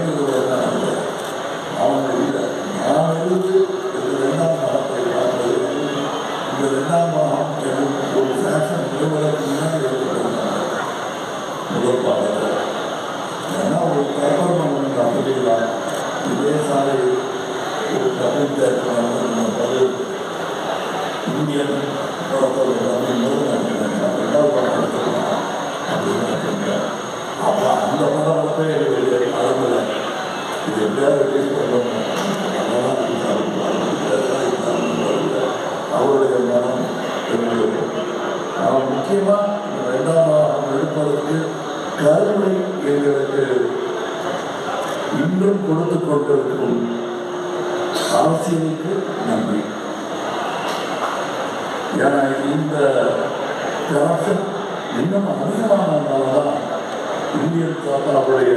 கேட்கறது அவங்க இல்லை. நான் இருந்து இந்த 2ஆம் பாகத்தை பார்ப்பது இந்த 2ஆம் பாகம் ஒரு ஃபேஷன் நிறுவனத்துக்கு முன்னாடி எடுத்துக்கொண்டாங்க முதல் பாகத்தை. ஏன்னா ஒரு கற்பனை அப்படிலாம் இதே சாலை ஒரு தமிழ் தேர்தல் இந்தியன் படத்தோடு அப்படின்றது நான் 2ஆம் பாகம் எடுத்துக்கலாம் அப்படின்னு நினைக்கிறேன். அப்போ அந்த படத்தை அளவில் இது எப்படியாவது ரிலீஸ் பண்ணணும். அவருடைய மனம் இருந்தது. அவன் முக்கியமாக 2ஆம் பாகம் எடுப்பதற்கு கருணை எங்களுக்கு இன்றும் கொடுத்து கொண்டிருக்கும் அரசியலுக்கு நன்றி. ஏன்னா இந்த கரப்ஷன் இன்னும் அதிகமானதுனால தான் இந்தியன் தாத்தாவுடைய